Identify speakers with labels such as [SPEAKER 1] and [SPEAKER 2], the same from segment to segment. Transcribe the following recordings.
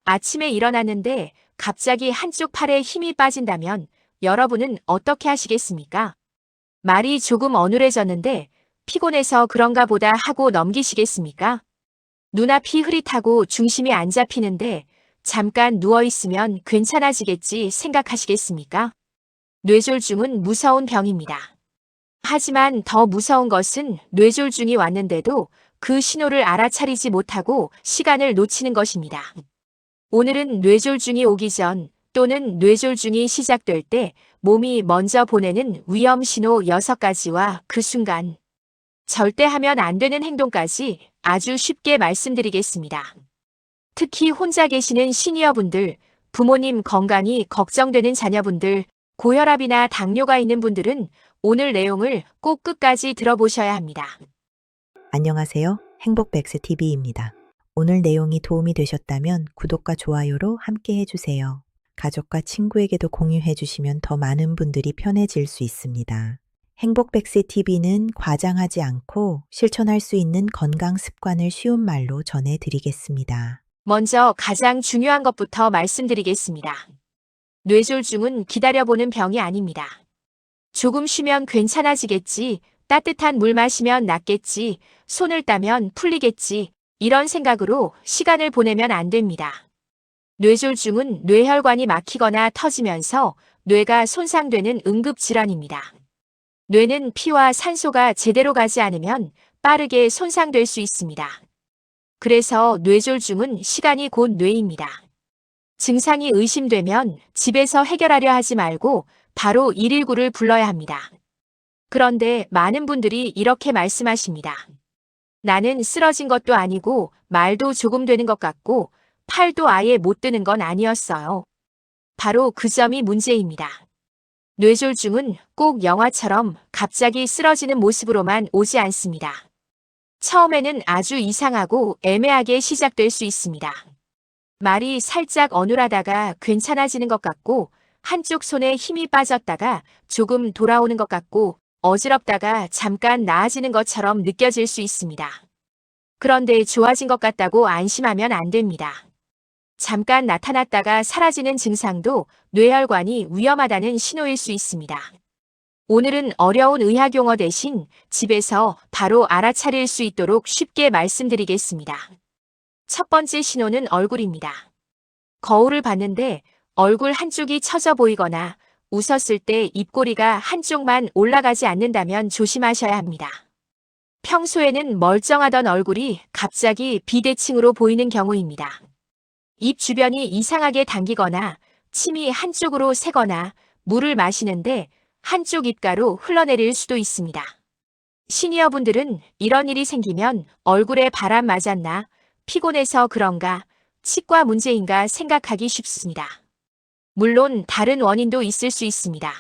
[SPEAKER 1] 아침에 일어났는데 갑자기 한쪽 팔에 힘이 빠진다면 여러분은 어떻게 하시겠습니까? 말이 조금 어눌해졌는데 피곤해서 그런가 보다 하고 넘기시겠습니까? 눈앞이 흐릿하고 중심이 안 잡히는데 잠깐 누워있으면 괜찮아지겠지 생각하시겠습니까? 뇌졸중은 무서운 병입니다. 하지만 더 무서운 것은 뇌졸중이 왔는데도 그 신호를 알아차리지 못하고 시간을 놓치는 것입니다. 오늘은 뇌졸중이 오기 전 또는 뇌졸중이 시작될 때 몸이 먼저 보내는 위험 신호 6가지와 그 순간 절대 하면 안 되는 행동까지 아주 쉽게 말씀드리겠습니다. 특히 혼자 계시는 시니어분들, 부모님 건강이 걱정되는 자녀분들, 고혈압이나 당뇨가 있는 분들은 오늘 내용을 꼭 끝까지 들어보셔야 합니다.
[SPEAKER 2] 안녕하세요. 행복백스TV입니다. 오늘 내용이 도움이 되셨다면 구독과 좋아요로 함께 해주세요. 가족과 친구에게도 공유해 주시면 더 많은 분들이 편해질 수 있습니다. 행복백스TV는 과장하지 않고 실천할 수 있는 건강 습관을 쉬운 말로 전해드리겠습니다.
[SPEAKER 1] 먼저 가장 중요한 것부터 말씀드리겠습니다. 뇌졸중은 기다려보는 병이 아닙니다. 조금 쉬면 괜찮아지겠지, 따뜻한 물 마시면 낫겠지, 손을 따면 풀리겠지, 이런 생각으로 시간을 보내면 안 됩니다. 뇌졸중은 뇌혈관이 막히거나 터지면서 뇌가 손상되는 응급질환입니다. 뇌는 피와 산소가 제대로 가지 않으면 빠르게 손상될 수 있습니다. 그래서 뇌졸중은 시간이 곧 뇌입니다. 증상이 의심되면 집에서 해결하려 하지 말고 바로 119를 불러야 합니다. 그런데 많은 분들이 이렇게 말씀하십니다. 나는 쓰러진 것도 아니고 말도 조금 되는 것 같고 팔도 아예 못 드는 건 아니었어요. 바로 그 점이 문제입니다. 뇌졸중은 꼭 영화처럼 갑자기 쓰러지는 모습으로만 오지 않습니다. 처음에는 아주 이상하고 애매하게 시작될 수 있습니다. 말이 살짝 어눌하다가 괜찮아지는 것 같고 한쪽 손에 힘이 빠졌다가 조금 돌아오는 것 같고 어지럽다가 잠깐 나아지는 것처럼 느껴질 수 있습니다. 그런데 좋아진 것 같다고 안심하면 안 됩니다. 잠깐 나타났다가 사라지는 증상도 뇌혈관이 위험하다는 신호일 수 있습니다. 오늘은 어려운 의학 용어 대신 집에서 바로 알아차릴 수 있도록 쉽게 말씀드리겠습니다. 첫 번째 신호는 얼굴입니다. 거울을 봤는데 얼굴 한쪽이 처져 보이거나 웃었을 때 입꼬리가 한쪽만 올라가지 않는다면 조심하셔야 합니다. 평소에는 멀쩡하던 얼굴이 갑자기 비대칭으로 보이는 경우입니다. 입 주변이 이상하게 당기거나 침이 한쪽으로 새거나 물을 마시는데 한쪽 입가로 흘러내릴 수도 있습니다. 시니어분들은 이런 일이 생기면 얼굴에 바람 맞았나, 피곤해서 그런가, 치과 문제인가 생각하기 쉽습니다. 물론 다른 원인도 있을 수 있습니다.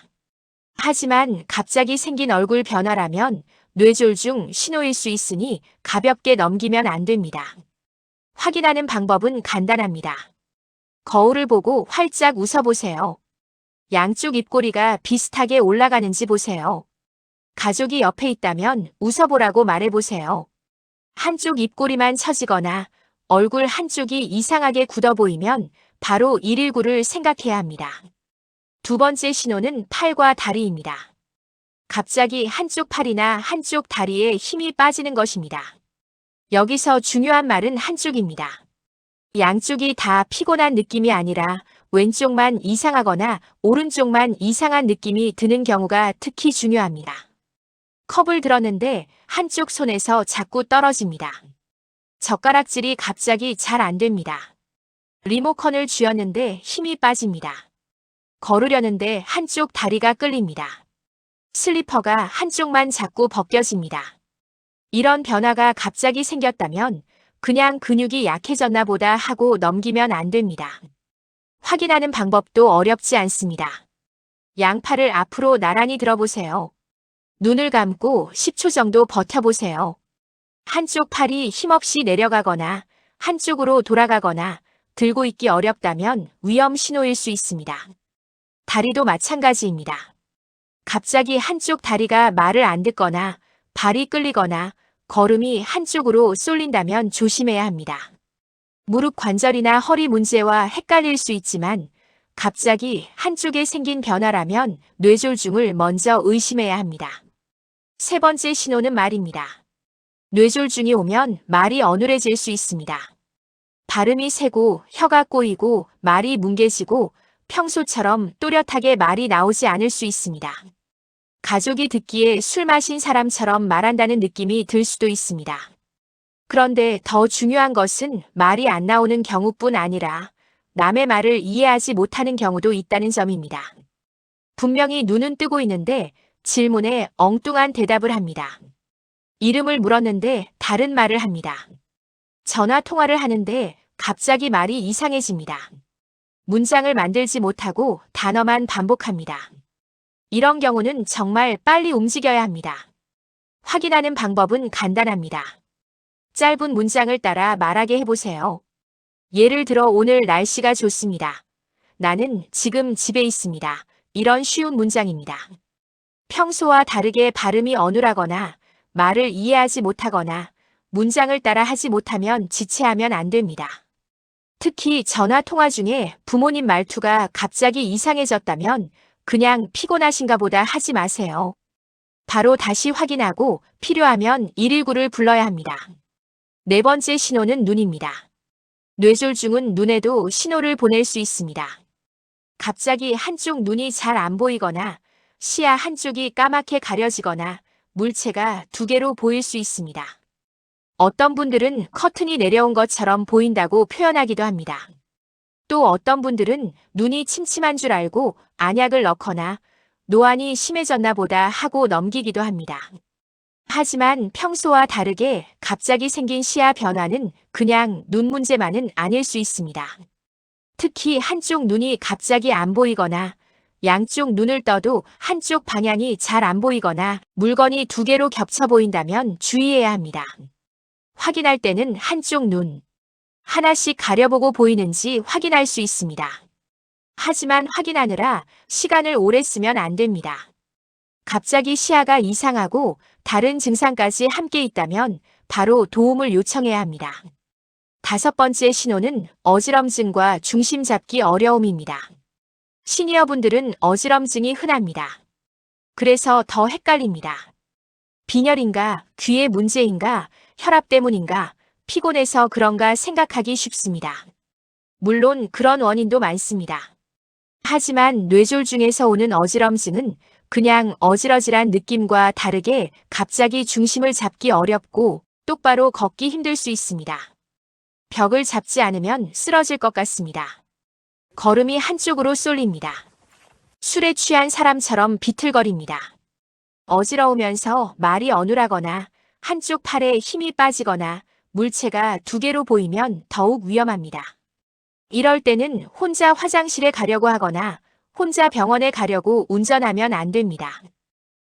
[SPEAKER 1] 하지만 갑자기 생긴 얼굴 변화라면 뇌졸중 신호일 수 있으니 가볍게 넘기면 안 됩니다. 확인하는 방법은 간단합니다. 거울을 보고 활짝 웃어보세요. 양쪽 입꼬리가 비슷하게 올라가는지 보세요. 가족이 옆에 있다면 웃어보라고 말해보세요. 한쪽 입꼬리만 처지거나 얼굴 한쪽이 이상하게 굳어 보이면 바로 119를 생각해야 합니다. 두 번째 신호는 팔과 다리입니다. 갑자기 한쪽 팔이나 한쪽 다리에 힘이 빠지는 것입니다. 여기서 중요한 말은 한쪽입니다. 양쪽이 다 피곤한 느낌이 아니라 왼쪽만 이상하거나 오른쪽만 이상한 느낌이 드는 경우가 특히 중요합니다. 컵을 들었는데 한쪽 손에서 자꾸 떨어집니다. 젓가락질이 갑자기 잘 안 됩니다. 리모컨을 쥐었는데 힘이 빠집니다. 걸으려는데 한쪽 다리가 끌립니다. 슬리퍼가 한쪽만 자꾸 벗겨집니다. 이런 변화가 갑자기 생겼다면 그냥 근육이 약해졌나 보다 하고 넘기면 안 됩니다. 확인하는 방법도 어렵지 않습니다. 양팔을 앞으로 나란히 들어보세요. 눈을 감고 10초 정도 버텨보세요. 한쪽 팔이 힘없이 내려가거나 한쪽으로 돌아가거나 들고 있기 어렵다면 위험 신호일 수 있습니다. 다리도 마찬가지입니다. 갑자기 한쪽 다리가 말을 안 듣거나 발이 끌리거나 걸음이 한쪽으로 쏠린다면 조심해야 합니다. 무릎 관절이나 허리 문제와 헷갈릴 수 있지만 갑자기 한쪽에 생긴 변화라면 뇌졸중을 먼저 의심해야 합니다. 세 번째 신호는 말입니다. 뇌졸중이 오면 말이 어눌해질 수 있습니다. 발음이 세고 혀가 꼬이고 말이 뭉개지고 평소처럼 또렷하게 말이 나오지 않을 수 있습니다. 가족이 듣기에 술 마신 사람처럼 말한다는 느낌이 들 수도 있습니다. 그런데 더 중요한 것은 말이 안 나오는 경우뿐 아니라 남의 말을 이해하지 못하는 경우도 있다는 점입니다. 분명히 눈은 뜨고 있는데 질문에 엉뚱한 대답을 합니다. 이름을 물었는데 다른 말을 합니다. 전화 통화를 하는데 갑자기 말이 이상해집니다. 문장을 만들지 못하고 단어만 반복합니다. 이런 경우는 정말 빨리 움직여야 합니다. 확인하는 방법은 간단합니다. 짧은 문장을 따라 말하게 해보세요. 예를 들어 오늘 날씨가 좋습니다. 나는 지금 집에 있습니다. 이런 쉬운 문장입니다. 평소와 다르게 발음이 어눌하거나 말을 이해하지 못하거나 문장을 따라 하지 못하면 지체하면 안 됩니다. 특히 전화 통화 중에 부모님 말투가 갑자기 이상해졌다면 그냥 피곤하신가 보다 하지 마세요. 바로 다시 확인하고 필요하면 119를 불러야 합니다. 네 번째 신호는 눈입니다. 뇌졸중은 눈에도 신호를 보낼 수 있습니다. 갑자기 한쪽 눈이 잘 안 보이거나 시야 한쪽이 까맣게 가려지거나 물체가 두 개로 보일 수 있습니다. 어떤 분들은 커튼이 내려온 것처럼 보인다고 표현하기도 합니다. 또 어떤 분들은 눈이 침침한 줄 알고 안약을 넣거나 노안이 심해졌나 보다 하고 넘기기도 합니다. 하지만 평소와 다르게 갑자기 생긴 시야 변화는 그냥 눈 문제만은 아닐 수 있습니다. 특히 한쪽 눈이 갑자기 안 보이거나 양쪽 눈을 떠도 한쪽 방향이 잘 안 보이거나 물건이 두 개로 겹쳐 보인다면 주의해야 합니다. 확인할 때는 한쪽 눈 하나씩 가려보고 보이는지 확인할 수 있습니다. 하지만 확인하느라 시간을 오래 쓰면 안 됩니다. 갑자기 시야가 이상하고 다른 증상까지 함께 있다면 바로 도움을 요청해야 합니다. 다섯 번째 신호는 어지럼증과 중심 잡기 어려움입니다. 시니어분들은 어지럼증이 흔합니다. 그래서 더 헷갈립니다. 빈혈인가, 귀의 문제인가, 혈압 때문인가, 피곤해서 그런가 생각하기 쉽습니다. 물론 그런 원인도 많습니다. 하지만 뇌졸중에서 오는 어지럼증은 그냥 어지러질한 느낌과 다르게 갑자기 중심을 잡기 어렵고 똑바로 걷기 힘들 수 있습니다. 벽을 잡지 않으면 쓰러질 것 같습니다. 걸음이 한쪽으로 쏠립니다. 술에 취한 사람처럼 비틀거립니다. 어지러우면서 말이 어눌하거나 한쪽 팔에 힘이 빠지거나 물체가 두 개로 보이면 더욱 위험합니다. 이럴 때는 혼자 화장실에 가려고 하거나 혼자 병원에 가려고 운전하면 안 됩니다.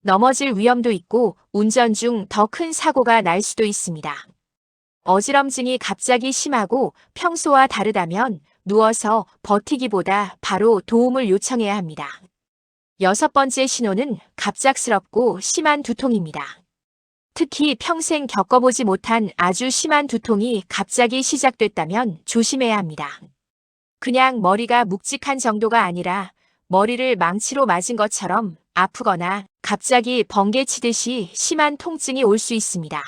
[SPEAKER 1] 넘어질 위험도 있고 운전 중 더 큰 사고가 날 수도 있습니다. 어지럼증이 갑자기 심하고 평소와 다르다면 누워서 버티기보다 바로 도움을 요청해야 합니다. 여섯 번째 신호는 갑작스럽고 심한 두통입니다. 특히 평생 겪어보지 못한 아주 심한 두통이 갑자기 시작됐다면 조심해야 합니다. 그냥 머리가 묵직한 정도가 아니라 머리를 망치로 맞은 것처럼 아프거나 갑자기 번개 치듯이 심한 통증이 올 수 있습니다.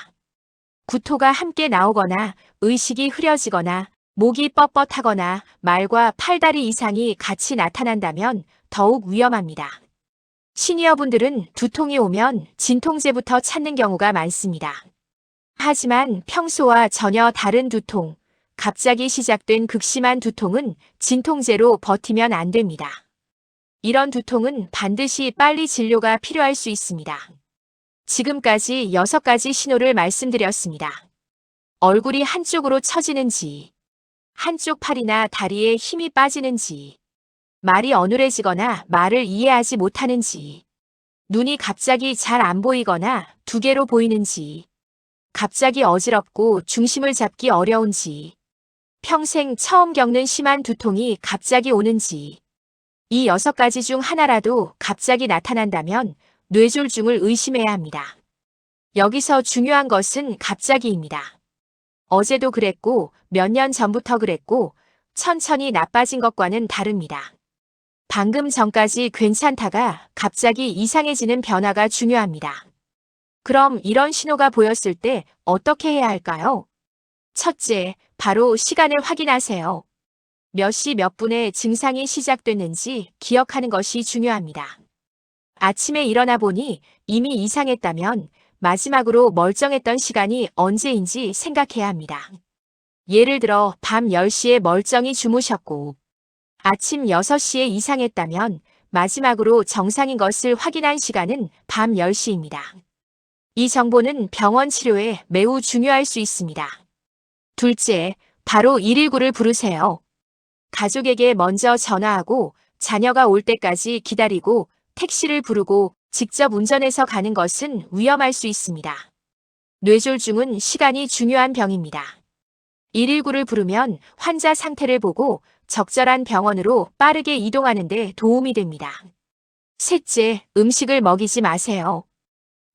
[SPEAKER 1] 구토가 함께 나오거나 의식이 흐려지거나 목이 뻣뻣하거나 말과 팔다리 이상이 같이 나타난다면 더욱 위험합니다. 시니어분들은 두통이 오면 진통제부터 찾는 경우가 많습니다. 하지만 평소와 전혀 다른 두통, 갑자기 시작된 극심한 두통은 진통제로 버티면 안 됩니다. 이런 두통은 반드시 빨리 진료가 필요할 수 있습니다. 지금까지 6가지 신호를 말씀드렸습니다. 얼굴이 한쪽으로 처지는지, 한쪽 팔이나 다리에 힘이 빠지는지, 말이 어눌해지거나 말을 이해하지 못하는지, 눈이 갑자기 잘 안 보이거나 두 개로 보이는지, 갑자기 어지럽고 중심을 잡기 어려운지, 평생 처음 겪는 심한 두통이 갑자기 오는지, 이 6가지 중 하나라도 갑자기 나타난다면 뇌졸중을 의심해야 합니다. 여기서 중요한 것은 갑자기입니다. 어제도 그랬고 몇 년 전부터 그랬고 천천히 나빠진 것과는 다릅니다. 방금 전까지 괜찮다가 갑자기 이상해지는 변화가 중요합니다. 그럼 이런 신호가 보였을 때 어떻게 해야 할까요? 첫째, 바로 시간을 확인하세요. 몇 시 몇 분에 증상이 시작됐는지 기억하는 것이 중요합니다. 아침에 일어나 보니 이미 이상했다면 마지막으로 멀쩡했던 시간이 언제인지 생각해야 합니다. 예를 들어 밤 10시에 멀쩡히 주무셨고 아침 6시에 이상했다면 마지막으로 정상인 것을 확인한 시간은 밤 10시입니다. 이 정보는 병원 치료에 매우 중요할 수 있습니다. 둘째, 바로 119를 부르세요. 가족에게 먼저 전화하고 자녀가 올 때까지 기다리고 택시를 부르고 직접 운전해서 가는 것은 위험할 수 있습니다. 뇌졸중은 시간이 중요한 병입니다. 119를 부르면 환자 상태를 보고 적절한 병원으로 빠르게 이동하는 데 도움이 됩니다. 셋째, 음식을 먹이지 마세요.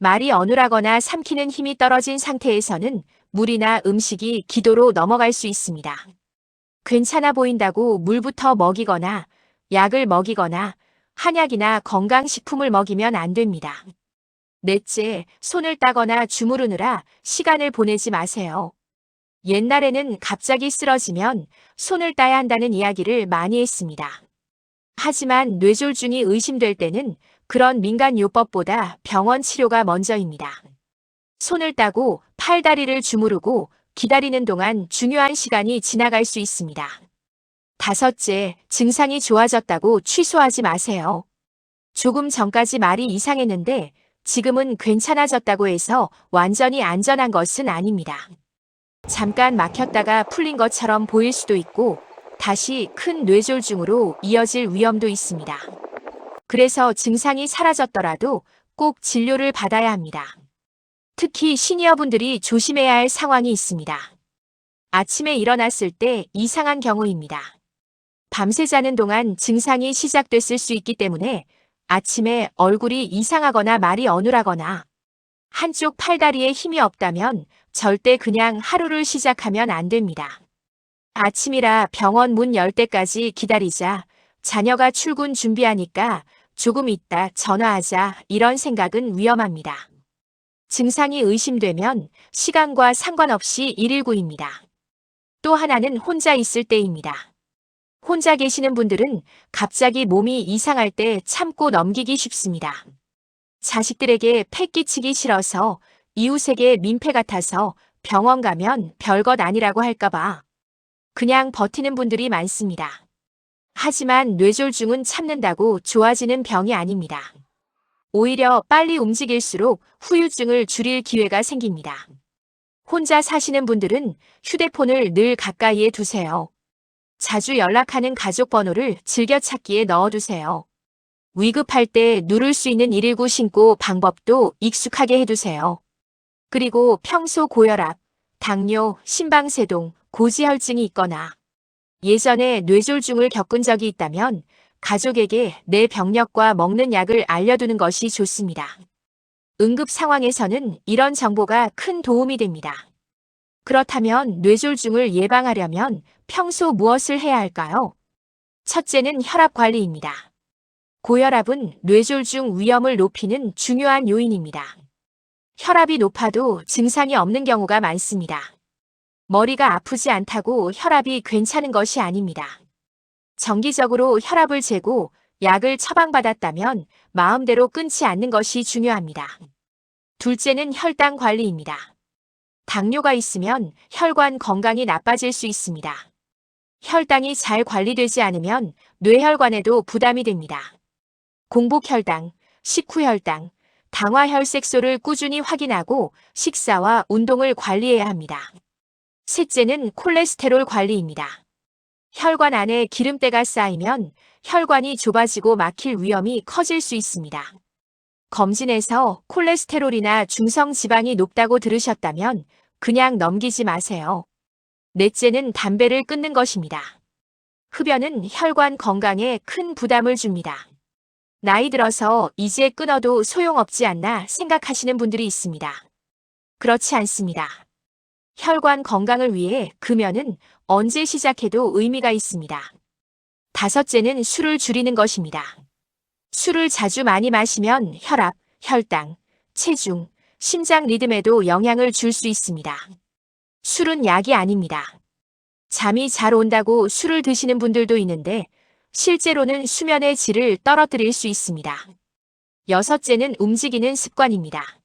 [SPEAKER 1] 말이 어눌하거나 삼키는 힘이 떨어진 상태에서는 물이나 음식이 기도로 넘어갈 수 있습니다. 괜찮아 보인다고 물부터 먹이거나 약을 먹이거나 한약이나 건강식품을 먹이면 안 됩니다. 넷째, 손을 따거나 주무르느라 시간을 보내지 마세요. 옛날에는 갑자기 쓰러지면 손을 따야 한다는 이야기를 많이 했습니다. 하지만 뇌졸중이 의심될 때는 그런 민간요법보다 병원 치료가 먼저입니다. 손을 따고 팔다리를 주무르고 기다리는 동안 중요한 시간이 지나갈 수 있습니다. 다섯째, 증상이 좋아졌다고 취소하지 마세요. 조금 전까지 말이 이상했는데 지금은 괜찮아졌다고 해서 완전히 안전한 것은 아닙니다. 잠깐 막혔다가 풀린 것처럼 보일 수도 있고 다시 큰 뇌졸중으로 이어질 위험도 있습니다. 그래서 증상이 사라졌더라도 꼭 진료를 받아야 합니다. 특히 시니어분들이 조심해야 할 상황이 있습니다. 아침에 일어났을 때 이상한 경우입니다. 밤새 자는 동안 증상이 시작됐을 수 있기 때문에 아침에 얼굴이 이상하거나 말이 어눌하거나 한쪽 팔다리에 힘이 없다면 절대 그냥 하루를 시작하면 안 됩니다. 아침이라 병원 문 열 때까지 기다리자, 자녀가 출근 준비하니까 조금 있다 전화하자 이런 생각은 위험합니다. 증상이 의심되면 시간과 상관없이 119입니다. 또 하나는 혼자 있을 때입니다. 혼자 계시는 분들은 갑자기 몸이 이상할 때 참고 넘기기 쉽습니다. 자식들에게 패 끼치기 싫어서 이웃에게 민폐 같아서 병원 가면 별것 아니라고 할까봐 그냥 버티는 분들이 많습니다. 하지만 뇌졸중은 참는다고 좋아지는 병이 아닙니다. 오히려 빨리 움직일수록 후유증을 줄일 기회가 생깁니다. 혼자 사시는 분들은 휴대폰을 늘 가까이에 두세요. 자주 연락하는 가족 번호를 즐겨찾기에 넣어두세요. 위급할 때 누를 수 있는 119 신고 방법도 익숙하게 해두세요. 그리고 평소 고혈압, 당뇨, 심방세동, 고지혈증이 있거나 예전에 뇌졸중을 겪은 적이 있다면 가족에게 내 병력과 먹는 약을 알려두는 것이 좋습니다. 응급 상황에서는 이런 정보가 큰 도움이 됩니다. 그렇다면 뇌졸중을 예방하려면 평소 무엇을 해야 할까요? 첫째는 혈압 관리입니다. 고혈압은 뇌졸중 위험을 높이는 중요한 요인입니다. 혈압이 높아도 증상이 없는 경우가 많습니다. 머리가 아프지 않다고 혈압이 괜찮은 것이 아닙니다. 정기적으로 혈압을 재고 약을 처방받았다면 마음대로 끊지 않는 것이 중요합니다. 둘째는 혈당 관리입니다. 당뇨가 있으면 혈관 건강이 나빠질 수 있습니다. 혈당이 잘 관리되지 않으면 뇌혈관에도 부담이 됩니다. 공복혈당, 식후혈당, 당화혈색소를 꾸준히 확인하고 식사와 운동을 관리해야 합니다. 셋째는 콜레스테롤 관리입니다. 혈관 안에 기름때가 쌓이면 혈관이 좁아지고 막힐 위험이 커질 수 있습니다. 검진에서 콜레스테롤이나 중성 지방이 높다고 들으셨다면 그냥 넘기지 마세요. 넷째는 담배를 끊는 것입니다. 흡연은 혈관 건강에 큰 부담을 줍니다. 나이 들어서 이제 끊어도 소용없지 않나 생각하시는 분들이 있습니다. 그렇지 않습니다. 혈관 건강을 위해 금연은 언제 시작해도 의미가 있습니다. 다섯째는 술을 줄이는 것입니다. 술을 자주 많이 마시면 혈압, 혈당, 체중, 심장 리듬에도 영향을 줄 수 있습니다. 술은 약이 아닙니다. 잠이 잘 온다고 술을 드시는 분들도 있는데 실제로는 수면의 질을 떨어뜨릴 수 있습니다. 여섯째는 움직이는 습관입니다.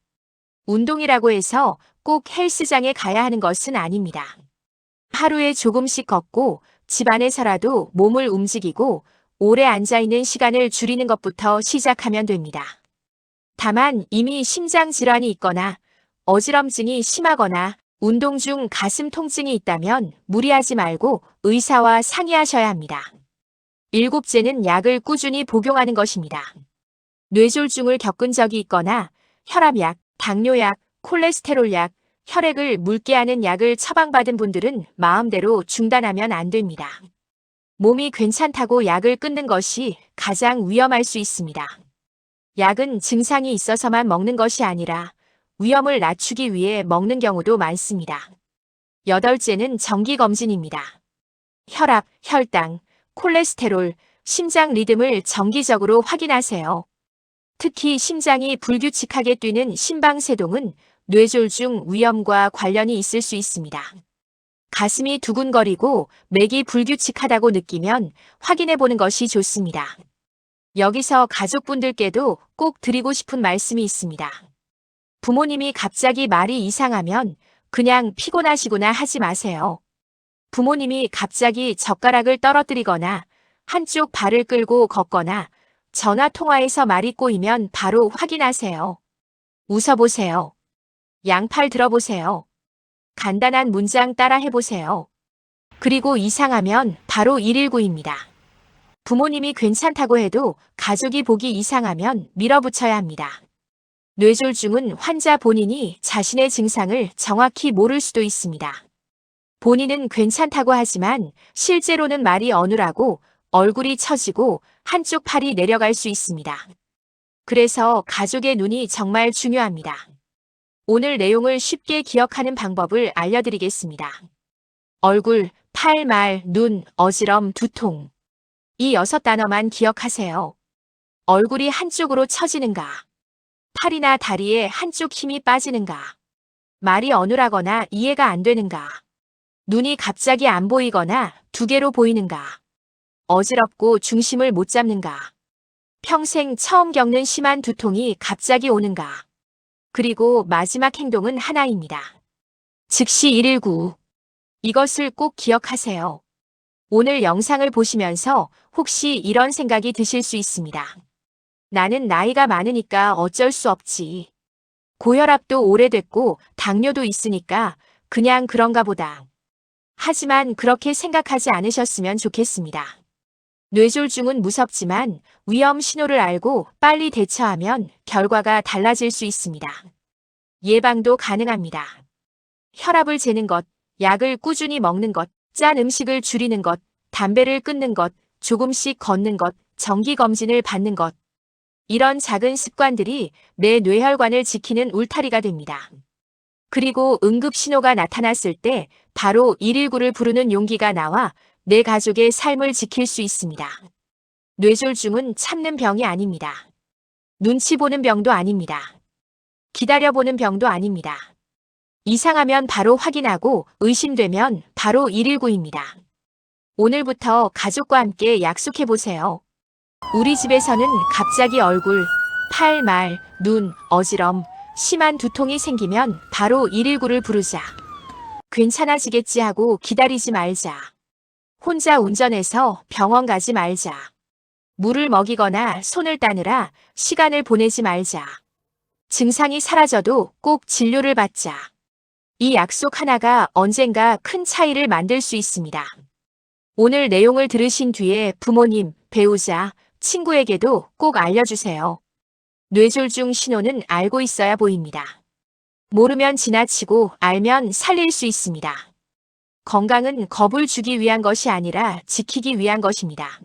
[SPEAKER 1] 운동이라고 해서 꼭 헬스장에 가야 하는 것은 아닙니다. 하루에 조금씩 걷고 집 안에서라도 몸을 움직이고 오래 앉아있는 시간을 줄이는 것부터 시작하면 됩니다. 다만 이미 심장 질환이 있거나 어지럼증이 심하거나 운동 중 가슴 통증이 있다면 무리하지 말고 의사와 상의하셔야 합니다. 일곱째는 약을 꾸준히 복용하는 것입니다. 뇌졸중을 겪은 적이 있거나 혈압약, 당뇨약, 콜레스테롤약, 혈액을 묽게 하는 약을 처방받은 분들은 마음대로 중단하면 안 됩니다. 몸이 괜찮다고 약을 끊는 것이 가장 위험할 수 있습니다. 약은 증상이 있어서만 먹는 것이 아니라 위험을 낮추기 위해 먹는 경우도 많습니다. 여덟째는 정기검진입니다. 혈압, 혈당, 콜레스테롤, 심장 리듬을 정기적으로 확인하세요. 특히 심장이 불규칙하게 뛰는 심방세동은 뇌졸중 위험과 관련이 있을 수 있습니다. 가슴이 두근거리고 맥이 불규칙하다고 느끼면 확인해 보는 것이 좋습니다. 여기서 가족분들께도 꼭 드리고 싶은 말씀이 있습니다. 부모님이 갑자기 말이 이상하면 그냥 피곤하시구나 하지 마세요. 부모님이 갑자기 젓가락을 떨어뜨리거나 한쪽 발을 끌고 걷거나 전화 통화에서 말이 꼬이면 바로 확인하세요. 웃어보세요. 양팔 들어보세요. 간단한 문장 따라 해보세요. 그리고 이상하면 바로 119입니다. 부모님이 괜찮다고 해도 가족이 보기 이상하면 밀어붙여야 합니다. 뇌졸중은 환자 본인이 자신의 증상을 정확히 모를 수도 있습니다. 본인은 괜찮다고 하지만 실제로는 말이 어눌하고 얼굴이 처지고 한쪽 팔이 내려갈 수 있습니다. 그래서 가족의 눈이 정말 중요합니다. 오늘 내용을 쉽게 기억하는 방법을 알려드리겠습니다. 얼굴, 팔, 말, 눈, 어지럼, 두통. 이 6단어만 기억하세요. 얼굴이 한쪽으로 처지는가? 팔이나 다리에 한쪽 힘이 빠지는가? 말이 어눌하거나 이해가 안 되는가? 눈이 갑자기 안 보이거나 두 개로 보이는가? 어지럽고 중심을 못 잡는가? 평생 처음 겪는 심한 두통이 갑자기 오는가? 그리고 마지막 행동은 하나입니다. 즉시 119. 이것을 꼭 기억하세요. 오늘 영상을 보시면서 혹시 이런 생각이 드실 수 있습니다. 나는 나이가 많으니까 어쩔 수 없지. 고혈압도 오래됐고 당뇨도 있으니까 그냥 그런가 보다. 하지만 그렇게 생각하지 않으셨으면 좋겠습니다. 뇌졸중은 무섭지만 위험 신호를 알고 빨리 대처하면 결과가 달라질 수 있습니다. 예방도 가능합니다. 혈압을 재는 것, 약을 꾸준히 먹는 것, 짠 음식을 줄이는 것, 담배를 끊는 것, 조금씩 걷는 것, 정기검진을 받는 것. 이런 작은 습관들이 내 뇌혈관을 지키는 울타리가 됩니다. 그리고 응급 신호가 나타났을 때 바로 119를 부르는 용기가 나와 내 가족의 삶을 지킬 수 있습니다. 뇌졸중은 참는 병이 아닙니다. 눈치 보는 병도 아닙니다. 기다려보는 병도 아닙니다. 이상하면 바로 확인하고 의심되면 바로 119입니다. 오늘부터 가족과 함께 약속해보세요. 우리 집에서는 갑자기 얼굴, 팔, 말, 눈, 어지럼, 심한 두통이 생기면 바로 119를 부르자. 괜찮아지겠지 하고 기다리지 말자. 혼자 운전해서 병원 가지 말자. 물을 먹이거나 손을 따느라 시간을 보내지 말자. 증상이 사라져도 꼭 진료를 받자. 이 약속 하나가 언젠가 큰 차이를 만들 수 있습니다. 오늘 내용을 들으신 뒤에 부모님, 배우자, 친구에게도 꼭 알려주세요. 뇌졸중 신호는 알고 있어야 보입니다. 모르면 지나치고 알면 살릴 수 있습니다. 건강은 겁을 주기 위한 것이 아니라 지키기 위한 것입니다.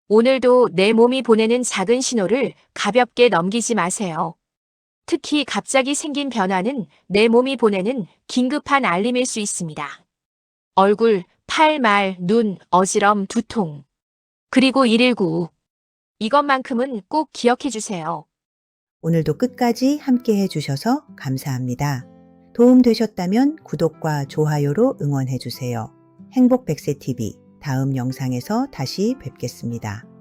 [SPEAKER 1] 오늘도 내 몸이 보내는 작은 신호를 가볍게 넘기지 마세요. 특히 갑자기 생긴 변화는 내 몸이 보내는 긴급한 알림일 수 있습니다. 얼굴, 팔, 말, 눈, 어지럼, 두통. 그리고 119. 이것만큼은 꼭 기억해 주세요.
[SPEAKER 2] 오늘도 끝까지 함께 해주셔서 감사합니다. 도움 되셨다면 구독과 좋아요로 응원해주세요. 행복 100세 TV 다음 영상에서 다시 뵙겠습니다.